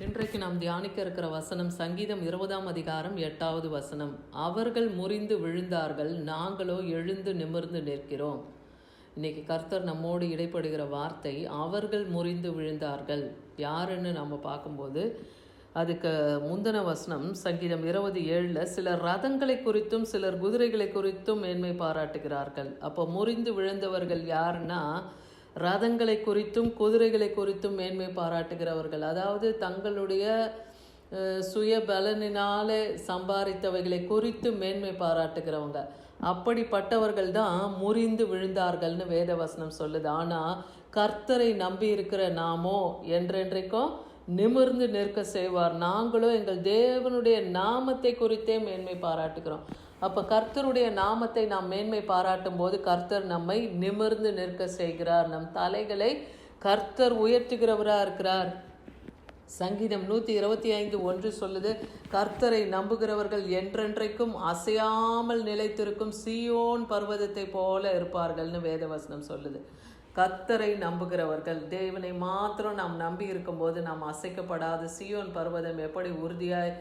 இன்றைக்கு நாம் தியானிக்க இருக்கிற வசனம் சங்கீதம் 20ஆம் அதிகாரம் 8வது வசனம். அவர்கள் முறிந்து விழுந்தார்கள், நாங்களோ எழுந்து நிமிர்ந்து நிற்கிறோம். இன்னைக்கு கர்த்தர் நம்மோடு இடைப்படுகிற வார்த்தை அவர்கள் முறிந்து விழுந்தார்கள். யாருன்னு நம்ம பார்க்கும்போது அதுக்கு முந்தின வசனம் சங்கீதம் 27 சிலர் ரதங்களை குறித்தும் சிலர் குதிரைகளை குறித்தும் மேன்மை பாராட்டுகிறார்கள். அப்போ முறிந்து விழுந்தவர்கள் யாருன்னா ரதங்களை குறித்தும் குதிரைகளை குறித்தும் மேன்மை பாராட்டுகிறவர்கள். அதாவது தங்களுடைய சுய பலனினாலே சம்பாதித்தவைகளை குறித்து மேன்மை பாராட்டுகிறவங்க. அப்படிப்பட்டவர்கள் தான் முறிந்து விழுந்தார்கள்னு வேதவசனம் சொல்லுது. ஆனால் கர்த்தரை நம்பி இருக்கிற நாமோ என்றென்றைக்கும் நிமிர்ந்து நிற்க செய்வார். நாங்களும் எங்கள் தேவனுடைய நாமத்தை குறித்தே மேன்மை பாராட்டுகிறோம். அப்போ கர்த்தருடைய நாமத்தை நாம் மேன்மை பாராட்டும் போது கர்த்தர் நம்மை நிமிர்ந்து நிற்க செய்கிறார். நம் தலைகளை கர்த்தர் உயர்த்துகிறவராக இருக்கிறார். சங்கீதம் 125:1 சொல்லுது, கர்த்தரை நம்புகிறவர்கள் என்றென்றைக்கும் அசையாமல் நிலைத்திருக்கும் சீயோன் பர்வதத்தை போல இருப்பார்கள்னு வேதவசனம் சொல்லுது. கர்த்தரை நம்புகிறவர்கள், தேவனை மாத்திரம் நாம் நம்பி இருக்கும்போது நாம் அசைக்கப்படாத சீயோன் பர்வதம் எப்படி உறுதியாய்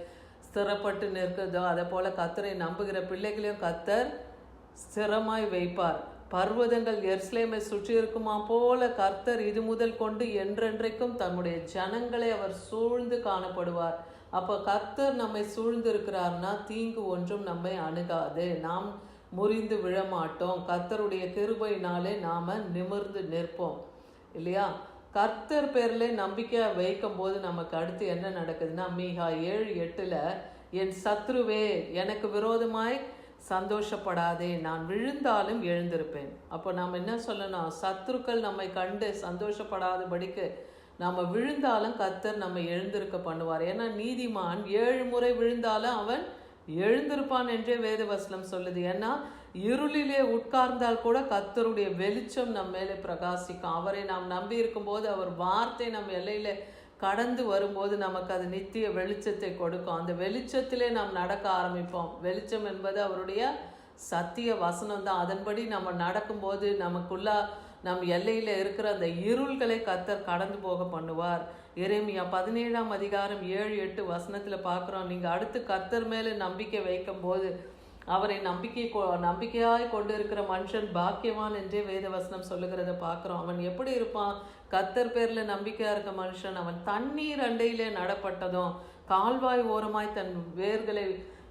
ஸ்திரப்பட்டு நிற்கிறதோ அதை போல கர்த்தரை நம்புகிற பிள்ளைகளையும் கர்த்தர் ஸ்திரமாய் வைப்பார். பர்வதங்கள் எருசலேமை சுற்றி இருக்குமா போல கர்த்தர் இது முதல் கொண்டு என்றென்றைக்கும் தம்முடைய ஜனங்களை அவர் சூழ்ந்து காணப்படுவார். அப்போ கர்த்தர் நம்மை சூழ்ந்து இருக்கிறார்னா தீங்கு ஒன்றும் நம்மை அணுகாது. நாம் முறிந்து விழமாட்டோம். கர்த்தருடைய கிருபையினாலே நாம நிமிர்ந்து நிற்போம் இல்லையா? கர்த்தர் பேர்ல நம்பிக்கை வைக்கும் போது நமக்கு அடுத்து என்ன நடக்குதுன்னா மீகா 7:8 என் சத்ருவே எனக்கு விரோதமாய் சந்தோஷப்படாதே, நான் விழுந்தாலும் எழுந்திருப்பேன். அப்போ நாம் என்ன சொல்லணும்? சத்ருக்கள் நம்மை கண்டு சந்தோஷப்படாதபடிக்கு நம்ம விழுந்தாலும் கர்த்தர் நம்ம எழுந்திருக்க பண்ணுவார். ஏன்னா நீதிமான் 7 முறை விழுந்தாலும் அவன் எழுந்திருப்பான் என்றே வேதவசனம் சொல்லுது. ஏன்னா இருளிலே உட்கார்ந்தால் கூட கர்த்தருடைய வெளிச்சம் நம்ம மேலே பிரகாசிக்கும். அவரை நாம் நம்பி இருக்கும்போது அவர் வார்த்தை நம்ம எல்லையில கடந்து வரும்போது நமக்கு அது நித்திய வெளிச்சத்தை கொடுக்கும். அந்த வெளிச்சத்திலே நாம் நடக்க ஆரம்பிப்போம். வெளிச்சம் என்பது அவருடைய சத்திய வசனம் தான். அதன்படி நம்ம நடக்கும்போது நமக்குள்ளா நம் எல்லையில் இருக்கிற அந்த இருள்களை கர்த்தர் கடந்து போக பண்ணுவார். எரேமியா 17ஆம் அதிகாரம் 7-8 வசனத்தில் பார்க்குறோம். நீங்கள் அடுத்து கர்த்தர் மேலே நம்பிக்கை வைக்கும் போது அவரை நம்பிக்கையாய் கொண்டு இருக்கிற மனுஷன் பாக்கியவான் என்றே வேதவசனம் சொல்லுகிறத பார்க்குறோம். அவன் எப்படி இருப்பான்? கர்த்தர் பேரில் நம்பிக்கையாக இருக்க மனுஷன் அவன் தண்ணீர் அண்டையிலே நடப்பட்டதும் கால்வாய் ஓரமாய் தன் வேர்களை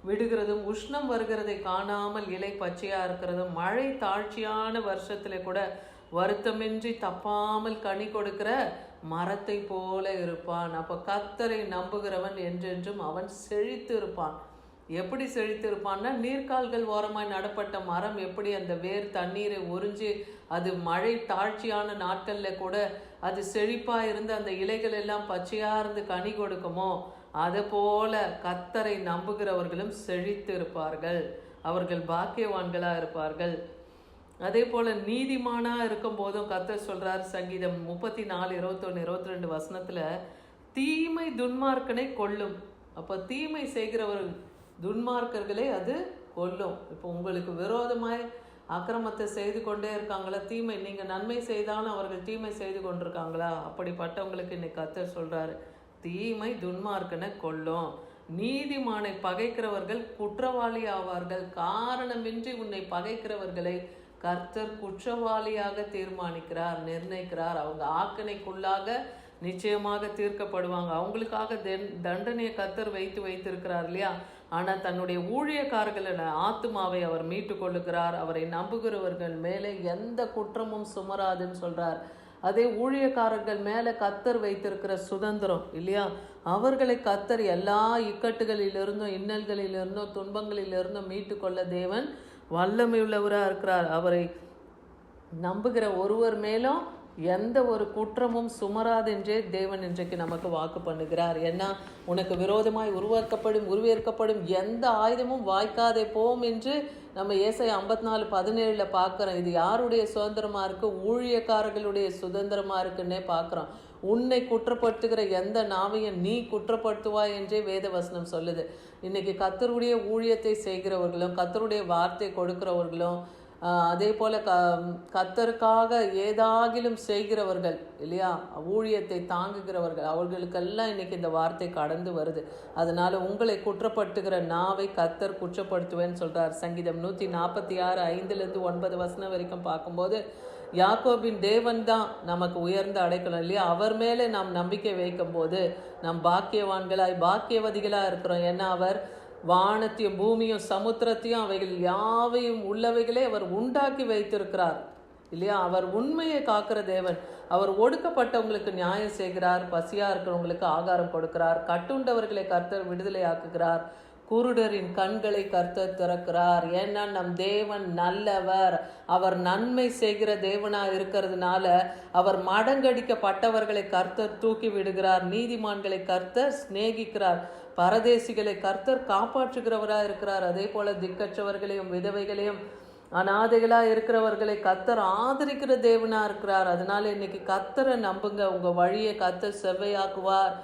விடுகிறதும் உஷ்ணம் வருகிறதை காணாமல் இலை பச்சையாக இருக்கிறதும் மழை தாழ்ச்சியான வருஷத்துல கூட வருத்தமின்றி தப்பாமல் கனி கொடுக்கிற மரத்தை போல இருப்பான். அப்போ கர்த்தரை நம்புகிறவன் என்றென்றும் அவன் செழித்து இருப்பான். எப்படி செழித்து இருப்பான்னா நீர்க்கால்கள் ஓரமாய் நடப்பட்ட மரம் எப்படி அந்த வேர் தண்ணீரை உறிஞ்சி அது மழை தாழ்ச்சியான நாட்களில் கூட அது செழிப்பாக இருந்து அந்த இலைகள் எல்லாம் பச்சையாக இருந்து கனி கொடுக்குமோ அதை போல கர்த்தரை நம்புகிறவர்களும் செழித்து இருப்பார்கள். அவர்கள் பாக்கியவான்களாக இருப்பார்கள். அதே போல் நீதிமானாக இருக்கும் போதும் கர்த்தர் சொல்கிறார் சங்கீதம் 34:21-22 வசனத்தில் தீமை துன்மார்க்கனை கொல்லும். அப்போ தீமை செய்கிறவர் துன்மார்க்கர்களை அது கொல்லும். இப்போ உங்களுக்கு விரோதமாய் அக்கிரமத்தை செய்து கொண்டே இருக்காங்களா? தீமை நீங்கள் நன்மை செய்தாலும் அவர்கள் தீமை செய்து கொண்டிருக்காங்களா? அப்படிப்பட்டவங்களுக்கு இன்னைக்கு கர்த்தர் சொல்கிறாரு தீமை துன்மார்க்கனை கொல்லும். நீதிமானை பகைக்கிறவர்கள் குற்றவாளி ஆவார்கள். காரணமின்றி உன்னை பகைக்கிறவர்களை கர்த்தர் குற்றவாளியாக தீர்மானிக்கிறார், நிர்ணயிக்கிறார். அவங்க ஆக்கணைக்குள்ளாக நிச்சயமாக தீர்க்கப்படுவாங்க. அவங்களுக்காக தண்டனையை கர்த்தர் வைத்திருக்கிறார் இல்லையா? ஆனால் தன்னுடைய ஊழியக்காரர்களின் ஆத்துமாவை அவர் மீட்டு கொள்ளுகிறார். அவரை நம்புகிறவர்கள் மேலே எந்த குற்றமும் சுமராதுன்னு சொல்றார். அதே ஊழியக்காரர்கள் மேலே கர்த்தர் வைத்திருக்கிற சுதந்திரம் இல்லையா? அவர்களை கர்த்தர் எல்லா இக்கட்டுகளிலிருந்தும் இன்னல்களிலிருந்தும் துன்பங்களிலிருந்தும் மீட்டு கொள்ள தேவன் வல்லமையுள்ளவராக இருக்கிறார். அவரை நம்புகிற ஒருவர் மேலும் எந்த ஒரு குற்றமும் சுமராதென்றே தேவன் இன்றைக்கு நமக்கு வாக்கு பண்ணுகிறார். ஏன்னா உனக்கு விரோதமாய் உருவேற்கப்படும் எந்த ஆயுதமும் வாய்க்காதே போம் என்று நம்ம ஏசாயா 54:17 பார்க்குறோம். இது யாருடைய சுதந்திரமாக இருக்குது? ஊழியக்காரர்களுடைய சுதந்திரமாக இருக்குன்னே பார்க்குறோம். உன்னை குற்றப்படுத்துகிற எந்த நாவையும் நீ குற்றப்படுத்துவாய் என்றே வேதவசனம் சொல்லுது. இன்னைக்கு கர்த்தருடைய ஊழியத்தை செய்கிறவர்களும் கர்த்தருடைய வார்த்தை கொடுக்கிறவர்களும் அதே போல் கர்த்தருக்காக ஏதாகிலும் செய்கிறவர்கள் இல்லையா, ஊழியத்தை தாங்குகிறவர்கள், அவர்களுக்கெல்லாம் இன்னைக்கு இந்த வார்த்தை கடந்து வருது. அதனால உங்களை குற்றப்படுத்துகிற நாவை கர்த்தர் குற்றப்படுத்துவேன்னு சொல்றார். சங்கீதம் 146 5-9 வசனம் வரைக்கும் பார்க்கும்போது யாக்கோபின் தேவன் தான் நமக்கு உயர்ந்த அடைக்கலம் இல்லையா. அவர் மேலே நாம் நம்பிக்கை வைக்கும் போது நாம் பாக்கியவான்களாய் பாக்கியவதிகளாக இருக்கிறோம். ஏன்னா அவர் வானத்தையும் பூமியும் சமுத்திரத்தையும் அவைகள் யாவையும் உள்ளவைகளே அவர் உண்டாக்கி வைத்திருக்கிறார் இல்லையா. அவர் உண்மையை காக்கிற தேவன். அவர் ஒடுக்கப்பட்டவங்களுக்கு நியாயம் செய்கிறார், பசியா இருக்கிறவங்களுக்கு ஆகாரம் கொடுக்கிறார், கட்டுண்டவர்களை கர்த்தர் விடுதலை ஆக்குகிறார், குருடரின் கண்களை கர்த்தர் திறக்கிறார். ஏன்னா நம் தேவன் நல்லவர், அவர் நன்மை செய்கிற தேவனா இருக்கிறதுனால அவர் மடங்கடிக்கப்பட்டவர்களை கர்த்தர் தூக்கி விடுகிறார், நீதிமான்களை கர்த்தர் சிநேகிக்கிறார், பரதேசிகளை கர்த்தர் காப்பாற்றுகிறவராக இருக்கிறார். அதே போல திக்கற்றவர்களையும் விதவைகளையும் அநாதைகளா இருக்கிறவர்களை கர்த்தர் ஆதரிக்கிற தேவனா இருக்கிறார். அதனால இன்னைக்கு கர்த்தரை நம்புங்க. உங்க வழியை கர்த்தர் செவ்வையாக்குவார்.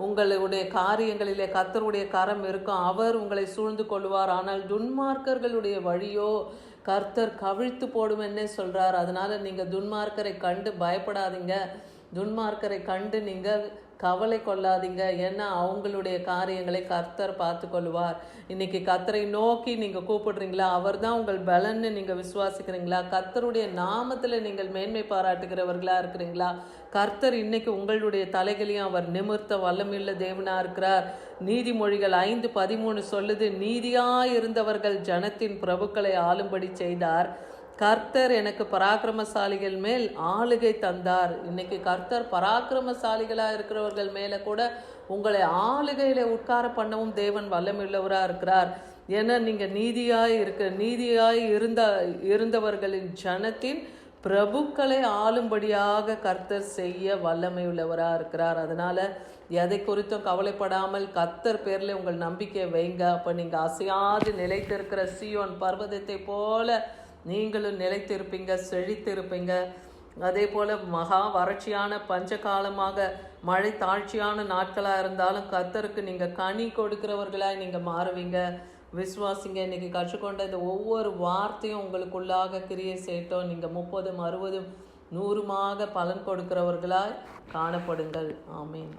உங்களுடைய காரியங்களிலே கர்த்தருடைய கரம் இருக்கும். அவர் உங்களை சூழ்ந்து கொள்வார். ஆனால் துன்மார்க்கர்களுடைய வழியோ கர்த்தர் கவிழ்த்து போடுமென்னே சொல்றார். அதனால நீங்க துன்மார்க்கரை கண்டு பயப்படாதீங்க, துன்மார்க்கரை கண்டு நீங்க கவலை கொள்ளாதீங்க. ஏன்னா அவங்களுடைய காரியங்களை கர்த்தர் பார்த்து கொள்வார். இன்னைக்கு கர்த்தரை நோக்கி நீங்க கூப்பிடுறீங்களா? அவர் தான் உங்கள் பலன்னு நீங்க விசுவாசிக்கிறீங்களா? கர்த்தருடைய நாமத்துல நீங்கள் மேன்மை பாராட்டுகிறவர்களா இருக்கிறீங்களா? கர்த்தர் இன்னைக்கு உங்களுடைய தலைகளையும் அவர் நிமிர்த்த வல்லமுள்ள தேவனா இருக்கிறார். நீதிமொழிகள் 5:13 சொல்லுது, நீதியாய் இருந்தவர்கள் ஜனத்தின் பிரபுக்களை ஆளும்படி செய்தார், கர்த்தர் எனக்கு பராக்கிரமசாலிகள் மேல் ஆளுகை தந்தார். இன்னைக்கு கர்த்தர் பராக்கிரமசாலிகளா இருக்கிறவர்கள் மேல கூட உங்களை ஆளுகையில உட்கார பண்ணவும் தேவன் வல்லமுள்ளவராக இருக்கிறார். ஏன்னா நீங்க நீதியாய் இருந்தவர்களின் ஜனத்தின் பிரபுக்களை ஆளும்படியாக கர்த்தர் செய்ய வல்லமை உள்ளவராக இருக்கிறார். அதனால எதை குறித்தும் கவலைப்படாமல் கர்த்தர் பேர்ல உங்கள் நம்பிக்கையை வைங்க. அப்ப நீங்க அசையாது நிலைத்திருக்கிற சீயோன் பர்வதத்தை போல நீங்களும் நிலைத்திருப்பீங்க, செழித்திருப்பீங்க. அதே போல் மகா வறட்சியான பஞ்ச காலமாக மழை தாழ்ச்சியான நாட்களாக இருந்தாலும் கர்த்தருக்கு நீங்கள் கனி கொடுக்கிறவர்களாக நீங்கள் மாறுவீங்க. விசுவாசிங்க. இன்னைக்கு கற்றுக்கொண்ட இந்த ஒவ்வொரு வார்த்தையும் உங்களுக்குள்ளாக கிரியை செய்யட்டும். நீங்கள் 30, 60, 100 பலன் கொடுக்கிறவர்களாய் காணப்படுங்கள். ஆமீன்.